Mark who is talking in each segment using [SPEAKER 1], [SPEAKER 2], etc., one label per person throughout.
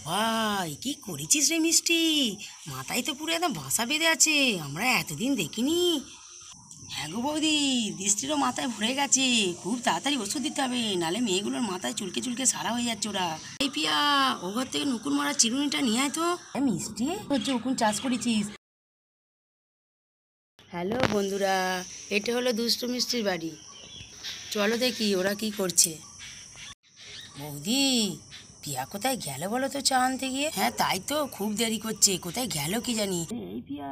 [SPEAKER 1] বাবা, এ কি করেছিস রে মিষ্টি? মাথায় তো পুরো একদম বাসা বেঁধে আছে, আমরা এতদিন দেখিনি। হ্যাঁ গো বৌদি, দৃষ্টিরও মাথায় ভরে গেছে। খুব তাড়াতাড়ি ওষুধ দিতে হবে, নালে মেয়েগুলোর মাথায় চুলকে চুলকে সারা হয়ে যাচ্ছে ওরা। এই পিয়া, ও ঘর থেকে নুকুন মারা চিরুনিটা নিয়ে আয় তো। হ্যাঁ মিষ্টি, হচ্ছে উকুন চাষ করেছিস? হ্যালো বন্ধুরা, এটা হলো দুষ্টু মিষ্টির বাড়ি। চলো দেখি ওরা কি করছে। বৌদি, পিয়া কোথায় গেল বলো তো চা আনতে গিয়ে? হ্যাঁ তাই তো, খুব দেরি করছে, কোথায় গেল কি জানি। এই পিয়া,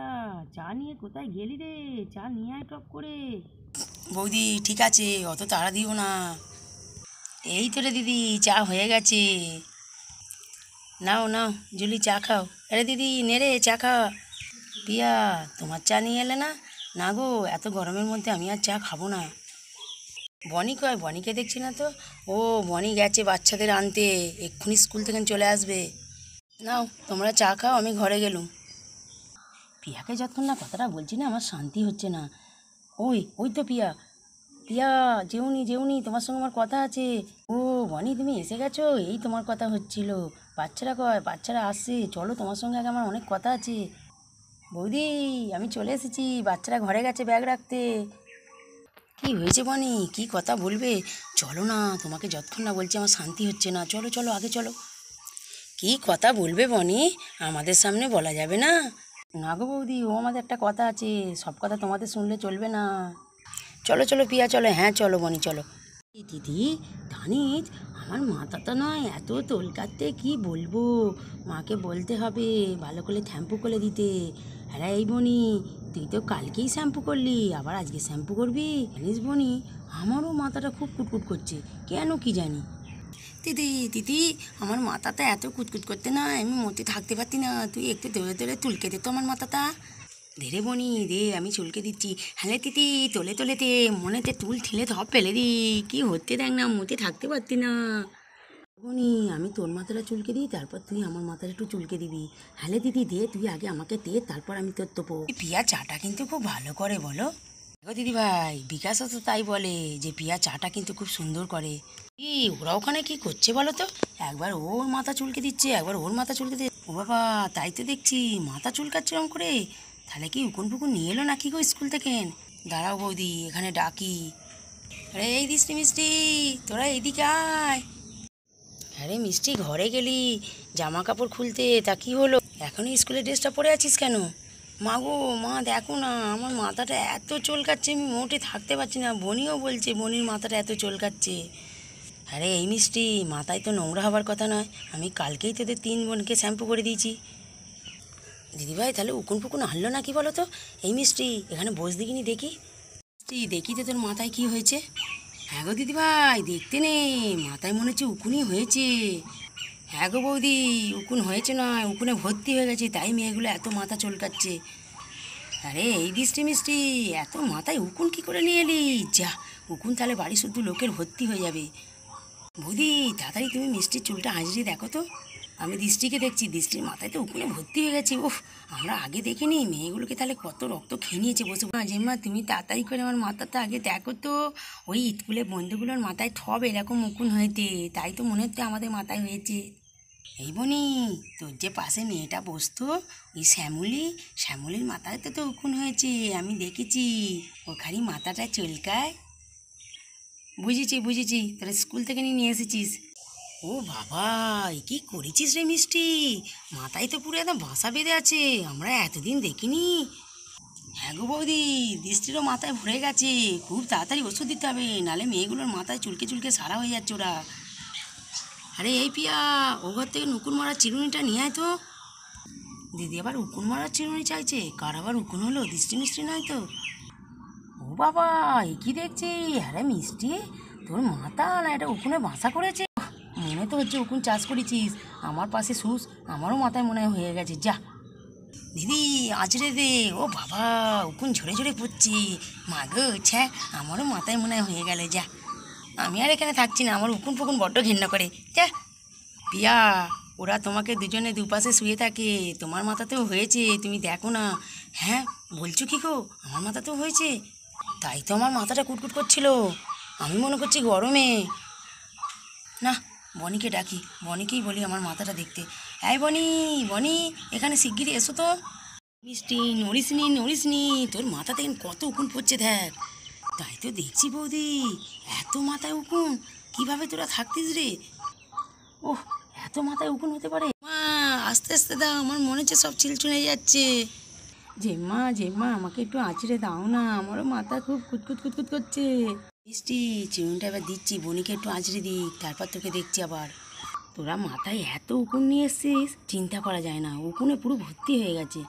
[SPEAKER 1] চা নিয়ে কোথায় গেলি রে? চা নিয়ে আয় টপ করে। বৌদি ঠিক আছে, অত তাড়া দিও না। এই তো রে দিদি, চা হয়ে গেছে। নাও নাও জুলি, চা খাও। আরে দিদি নে রে, চা খা। পিয়া, তোমার চা নিয়ে এলে না? না গো, এত গরমের মধ্যে আমি আর চা খাবো না। বনি কয়? বনিকে দেখছি না তো। ও, বনি গেছে বাচ্চাদের আনতে, এক্ষুনি স্কুল থেকে চলে আসবে। নাও তোমরা চা খাও, আমি ঘরে গেলুম। পিয়াকে যতক্ষণ না কথাটা বলছি না, আমার শান্তি হচ্ছে না। ওই ওই তো পিয়া। পিয়া, যেউনি যেউনি, তোমার সঙ্গে আমার কথা আছে। ও বনি, তুমি এসে গেছো? এই তোমার কথা হচ্ছিল। বাচ্চারা কয়? বাচ্চারা আসছে, চলো তোমার সঙ্গে আগে আমার অনেক কথা আছে। বৌদি, আমি চলে এসেছি, বাচ্চারা ঘরে গেছে ব্যাগ রাখতে। কি হয়েছে বনি, কি কথা বলবে? চলো না, তোমাকে যতক্ষণ না বলছি আমার শান্তি হচ্ছে না। চলো চলো, আগে চলো। কি কথা বলবে বনি? আমাদের সামনে বলা যাবে না? না গো বৌদি, ও আমাদের একটা কথা আছে, সব কথা তোমাদের শুনলে চলবে না। চলো চলো পিয়া, চলো। হ্যাঁ চলো বনি, চলো। দিদি জানিস, আমার মাথাটা নয় এত তোলকাতে, কি বলবো। মাকে বলতে হবে ভালো করে শ্যাম্পু করে দিতে। হ্যাঁ এই বনি, তুই তো কালকেই শ্যাম্পু করলি, আবার আজকে শ্যাম্পু করবি? জানিস বনি, আমারও মাথাটা খুব কুটকুট করছে, কেন কি জানি। দিদি দিদি, আমার মাথাটা এত কুটকুট করতে না, আমি মোতে থাকতে পারতি না। তুই একটু ধরে ধরে তুলকে দে তো আমার মাথাটা। দে রে বনি দে, আমি চুলকে দিচ্ছি। হ্যাঁ দিদি, তোলে তোলে দে, মনেতে চুল ঠিলে ধপ ফেলে দি। কি হতে দেখ না, মোতে থাকতে পারতি না। বনি, আমি তোর মাথাটা চুলকে দিই, তারপর তুই আমার মাথাটা একটু চুলকে দিবি। হ্যাঁ দিদি দে, তুই আগে আমাকে দে, তারপর আমি তোর দেবো। পিয়া চাটা কিন্তু খুব ভালো করে বলো। দেখো দিদি ভাই, বিকাশও তো তাই বলে যে পিয়া চাটা কিন্তু খুব সুন্দর করে। কি ওরা ওখানে কি করছে বলো তো? একবার ওর মাথা চুলকে দিচ্ছে, একবার ওর মাথা চুলকে দিচ্ছে। ও বাবা, তাই তো দেখছি, মাথা চুলকাচ্ছে এরকম করে। তাহলে কি উকুন ফুকুন নিয়ে এলো নাকি গো স্কুল থেকে? দাঁড়াও বৌদি, এখানে ডাকি। আরে এই দৃষ্টি মিষ্টি, তোরা এইদিকে আয়। আরে মিষ্টি, ঘরে গেলি জামা কাপড় খুলতে, তা কি হলো? এখনই স্কুলের ড্রেসটা পরে আছিস কেন? মা গো মা, দেখো না, আমার মাথাটা এত চুলকাচ্ছে, আমি মোটে থাকতে পারছি না। বনিও বলছে বনির মাথাটা এত চুলকাচ্ছে। আরে এই মিষ্টি, মাথায় তো নোংরা হবার কথা নয়, আমি কালকেই তোদের 3 বোনকে শ্যাম্পু করে দিয়েছি। দিদিভাই, তাহলে উকুন ফুকুন আনলো না কি বলো তো? এই মিষ্টি, এখানে বস দেখিনি দেখি। মিষ্টি, দেখি তো তোর মাথায় কি হয়েছে। হ্যাঁ গো দিদিভাই, দেখতে নেই, মাথায় মনে হচ্ছে উকুনই হয়েছে। হ্যাঁ গো বৌদি, উকুন হয়েছে নয়, উকুনে ভর্তি হয়ে গেছে, তাই মেয়েগুলো এত মাথা চুলকাচ্ছে। আরে এই দৃষ্টি মিষ্টি, এত মাথায় উকুন কি করে নিয়ে এলি? যা, উকুন তাহলে বাড়ি শুদ্ধ লোকের ভর্তি হয়ে যাবে। বৌদি তাড়াতাড়ি তুমি মিষ্টির চুলটা হাজিরি দেখো তো। আমি দৃষ্টিকে দেখছি, দৃষ্টির মাথায় তো উকুনে ভর্তি হয়ে গেছে। ওহ, আমরা আগে দেখিনি, মেয়েগুলোকে তাহলে কত রক্ত খেয়ে নিয়েছে বসে। মাঝেমা তুমি তাড়াতাড়ি করে আমার মাথাটা আগে দেখো তো। ওই স্কুলে বন্ধুগুলোর মাথায় ঠব এরকম উকুন হয়েছে, তাই তো মনে হচ্ছে আমাদের মাথায় হয়েছে। এই বনি, তোর যে পাশে মেয়েটা বসতো, ওই শ্যামলি, শ্যামলির মাথায় তো উকুন হয়েছে, আমি দেখেছি। ওখানে মাথাটা চুলকায়। বুঝেছি বুঝেছি, তাহলে স্কুল থেকে নিয়ে এসেছিস। ও বাবা, এ কি করেছিস রে মিষ্টি? মাথায় তো পুরো একদম বাসা বেঁধে আছে, আমরা এতদিন দেখিনি। হ্যাঁ গো বৌদি, দৃষ্টিরও মাথায় ভরে গেছে, খুব তাড়াতাড়ি ওষুধ দিতে হবে, নালে মেয়েগুলোর মাথায় চুলকে চুলকে সারা হয়ে যাচ্ছে ওরা। আরে এই পিয়া, ও ঘর থেকে নুকুন মারা চিরুনিটা নিয়ে আয় তো। দিদি আবার উকুন মারার চিরুনি চাইছে? কার আবার উকুন হলো? দৃষ্টি মিষ্টি নয় তো? ও বাবা, এ কি দেখছি? আরে মিষ্টি, তোর মাথা না এটা উকুনে বাসা করেছে। মনে তো হচ্ছে উকুন চাষ করেছিস। আমার পাশে শুস, আমারও মাথায় মনে হয় হয়ে গেছে। যা দিদি, আঁচড়ে দে। ও বাবা, উকুন ঝরে ঝরে পড়ছে। মা গো ছ্যা, আমারও মাথায় মনে হয় হয়ে গেল। যা, আমি আর এখানে থাকছি না, আমার উকুন ফুকুন বড্ড ঘৃণা করে। যা। পিয়া, ওরা তোমাকে দুজনে দুপাশে শুয়ে থাকে, তোমার মাথাতেও হয়েছে, তুমি দেখো না। হ্যাঁ বলছো কি গো, আমার মাথাতেও হয়েছে? তাই তো আমার মাথাটা কুটকুট করছিল, আমি মনে করছি গরমে। না, বনিকে ডাকি, বনিকেই বলি আমার মাথাটা দেখতে। এই বনি, বনি, এখানে শিগগিরই এসো তো। মিষ্টি, নড়িসনি নড়িসনি, তোর মাথা থেকে কত উকুন পড়ছে দেখ। তাই তো দেখছি বৌদি, এত মাথায় উকুন, কিভাবে তোরা থাকতিস রে? ওহ, এত মাথায় উকুন হতে পারে? মা, আস্তে আস্তে দাও, আমার মনে হচ্ছে সব চিলচুনে যাচ্ছে। জেম্মা, জেম্মা, আমাকে একটু আঁচড়ে দাও না, আমারও মাথা খুব কুতকুত কুতকুত করছে। মিষ্টি, চিরুনটা এবার দিচ্ছি, বনিকে একটু আঁচড়ে দিক, তারপর তোকে দেখছি আবার। তোরা মাথায় এত উকুন নিয়ে এসছিস, চিন্তা করা যায় না, উকুনে পুরো ভর্তি হয়ে গেছে।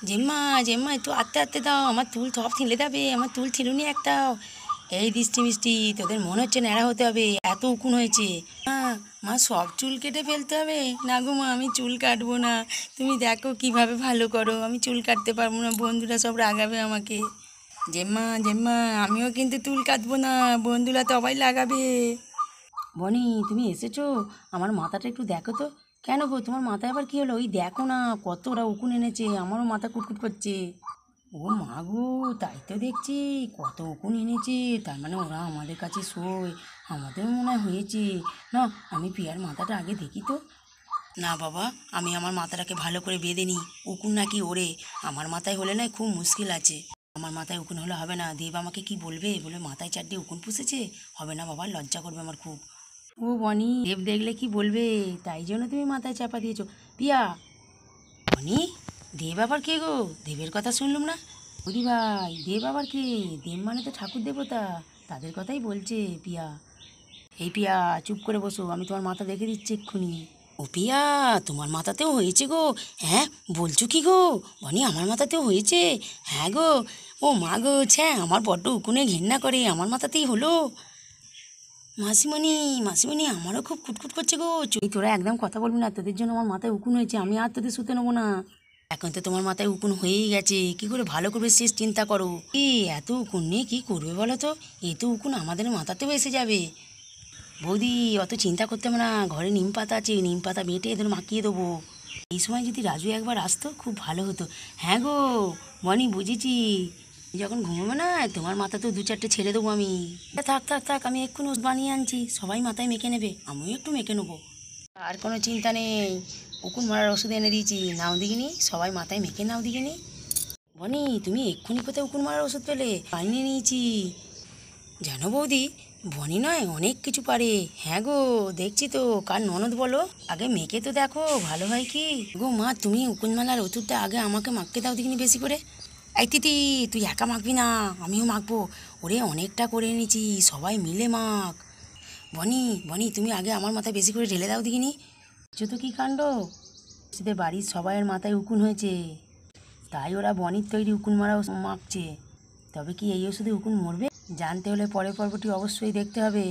[SPEAKER 1] জেম্মা, জেম্মা, একটু আস্তে আস্তে দাও, আমার চুল সব ছিঁড়ে যাবে, আমার চুল ছিঁড়ুনি একটাও। এই দৃষ্টি মিষ্টি, তোদের মনে হচ্ছে ন্যাড়া হতে হবে, এত উকুন হয়েছে। মা, মা, সব চুল কেটে ফেলতে হবে? না গো মা, আমি চুল কাটবো না, তুমি দেখো কিভাবে ভালো করো, আমি চুল কাটতে পারবো না, বন্ধুরা সব রাগাবে আমাকে। জেম্মা, জেম্মা, আমিও কিন্তু চুল কাটবো না, বন্ধুরা সবাই লাগাবে। বনি, তুমি এসেছো? আমার মাথাটা একটু দেখো তো। কেন গো, তোমার মাথায় আবার কি হলো? ওই দেখো না, কত ওরা উকুন এনেছে, আমারও মাথা কুটকুট করছে। ও মা গো, তাই তো দেখছি, কত উকুন এনেছে, তার মানে ওরা আমাদের কাছে শোয়, আমাদেরও মনে হয় হয়েছে। না, আমি পিয়ার মাথাটা আগে দেখি তো। না বাবা, আমি আমার মাথাটাকে ভালো করে বেঁধে নিই, উকুন নাকি ওরে, আমার মাথায় হলে না খুব মুশকিল আছে। আমার মাথায় উকুন হলে হবে না, দেব আমাকে কি বলবে, বলে মাথায় চারটে উকুন পুষেছে, হবে না বাবা, লজ্জা করবে আমার খুব। ও বনি, দেব দেখলে কি বলবে, তাই জন্য তুমি মাথায় চাপা দিয়েছো। পিয়া, বনি, দেব আবার কে গো? দেবের কথা শুনলুম না। ওদি ভাই, দেব আবার কে? দেব মানে তো ঠাকুর দেবতা, তাদের কথাই বলছে পিয়া। এই পিয়া, চুপ করে বসো, আমি তোমার মাথা দেখে দিচ্ছি এক্ষুনি। ও পিয়া, তোমার মাথাতেও হয়েছে গো? হ্যাঁ, বলছো কি গো? বনি, আমার মাথাতেও হয়েছে? হ্যাঁ গো। ও মা গো, ছ্যা, আমার বড্ড উকুনে ঘেন্না করে, আমার মাথাতেই হলো। মাসিমণি, মাসিমণি, আমারও খুব কুটকুট করছে গো। এই তোরা একদম কথা বলবি না, তোদের জন্য আমার মাথায় উকুন হয়েছে, আমি আর তোদের শুতে নেবো না। এখন তো তোমার মাথায় উকুন হয়েই গেছে, কি করে ভালো করবে শেষ চিন্তা করো। এত উকুন নিয়ে কি করবে বলো তো? এ তো উকুন আমাদের মাথাতেও এসে যাবে। বৌদি, অত চিন্তা করতে হবে না, ঘরে নিম পাতা আছে, নিম পাতা বেটে এদের মাখিয়ে দেবো। এই সময় যদি রাজু একবার আসতো খুব ভালো হতো। হ্যাঁ গো বনি, বুঝেছি, যখন ঘুমোবে না তোমার মাথাতেও দু চারটে ছেড়ে দেবো আমি। থাক থাক থাক, আমি এক্ষুনি ওষুধ বানিয়ে আনছি, সবাই মাথায় মেখে নেবে, আমিও একটু মেখে নেবো। আর কোনো চিন্তা নেই, উকুন মারার ওষুধ এনে দিয়েছি, নাও দিকিনি, সবাই মাথায় মেখে নাও দিকিনি। বনি, তুমি এক্ষুনি কোথায় উকুন মারার ওষুধ পেলে? বানিয়ে নিয়েছি। জানো বৌদি, বনি নয় অনেক কিছু পারে। হ্যাঁ গো, দেখছি তো, কার ননদ বলো, আগে মেখে তো দেখো ভালো হয় কি। গো মা, তুমি উকুনমালার ওষুধটা আগে আমাকে মাখতে দাও দেখিনি বেশি করে। এই তিতি, তুই একা মাখবি না, আমিও মাখবো। ওরে অনেকটা করে এনেছি, সবাই মিলে মাখ। বনি, বনি, তুমি আগে আমার মাথায় বেশি করে ঢেলে দাও দেখিনি। বুঝছো তো কী কাণ্ড, সেদের বাড়ির সবাইয়ের মাথায় উকুন হয়েছে, তাই ওরা বনির তৈরি উকুন মারা মাখছে। তবে কি এই ওষুধে উকুন মরবে? জানতে হলে পরের পর্বটি অবশ্যই দেখতে হবে।